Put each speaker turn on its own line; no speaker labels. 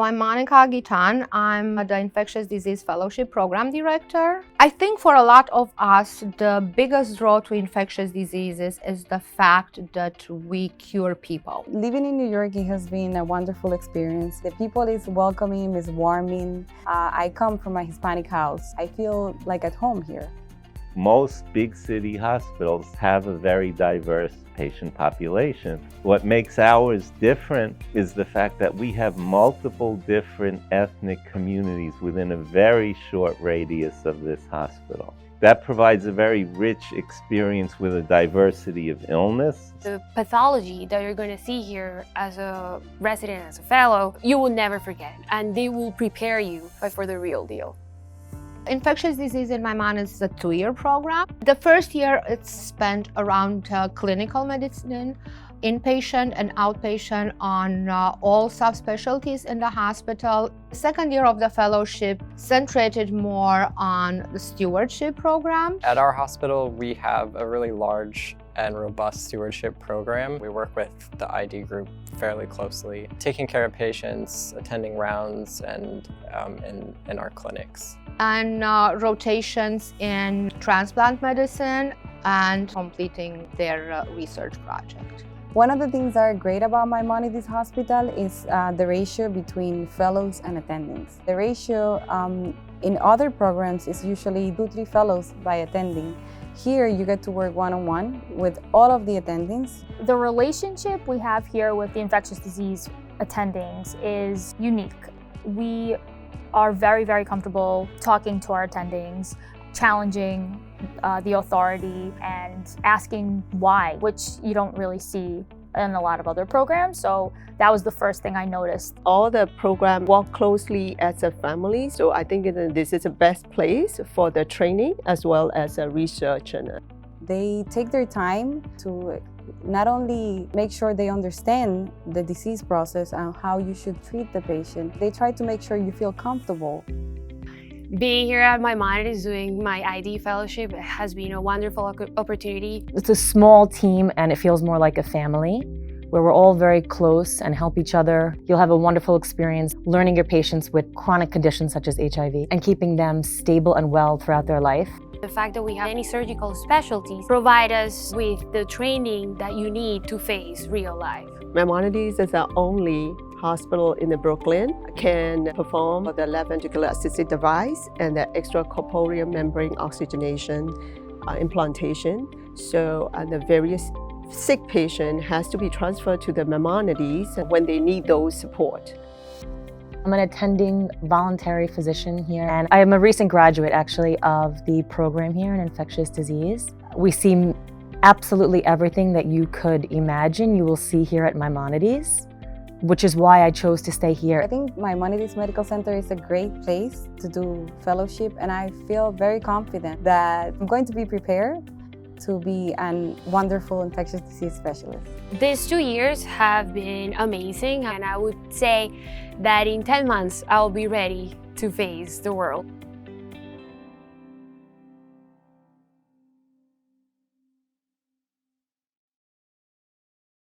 I'm Monica Ghitan. I'm the Infectious Disease Fellowship Program Director. I think for a lot of us, the biggest draw to infectious diseases is the fact that we cure people.
Living in New York, it has been a wonderful experience. The people is welcoming, is warming. I come from a Hispanic house. I feel like at home here.
Most big city hospitals have a very diverse patient population. What makes ours different is the fact that we have multiple different ethnic communities within a very short radius of this hospital. That provides a very rich experience with a diversity of illness.
The pathology that you're going to see here as a resident, as a fellow, you will never forget, and they will prepare you for the real deal.
Infectious disease in Maimonides is a 2-year program. The first year it's spent around clinical medicine, inpatient and outpatient on all subspecialties in the hospital. The second year of the fellowship centrated more on the stewardship program.
At our hospital, we have a really large and robust stewardship program. We work with the ID group fairly closely, taking care of patients, attending rounds, and in our clinics.
And rotations in transplant medicine and completing their research project.
One of the things that are great about Maimonides Hospital is the ratio between fellows and attendings. The ratio in other programs is usually 2-3 fellows by attending. Here, you get to work one-on-one with all of the attendings.
The relationship we have here with the infectious disease attendings is unique. We are very, very comfortable talking to our attendings, challenging the authority and asking why, which you don't really see in a lot of other programs. So that was the first thing I noticed.
All the program work closely as a family. So I think this is the best place for the training as well as research.
They take their time to not only make sure they understand the disease process and how you should treat the patient, they try to make sure you feel comfortable.
Being here at Maimonides doing my ID fellowship has been a wonderful opportunity.
It's a small team and it feels more like a family where we're all very close and help each other. You'll have a wonderful experience learning your patients with chronic conditions such as HIV and keeping them stable and well throughout their life.
The fact that we have any surgical specialties provide us with the training that you need to face real life.
Maimonides is our only hospital in the Brooklyn can perform the left ventricular assisted device and the extracorporeal membrane oxygenation implantation. So the various sick patient has to be transferred to the Maimonides when they need those support.
I'm an attending voluntary physician here, and I am a recent graduate actually of the program here in infectious disease. We see absolutely everything that you could imagine you will see here at Maimonides, which is why I chose to stay here.
I think Maimonides Medical Center is a great place to do fellowship, and I feel very confident that I'm going to be prepared to be a wonderful infectious disease specialist.
These 2 years have been amazing, and I would say that in 10 months, I'll be ready to face the world.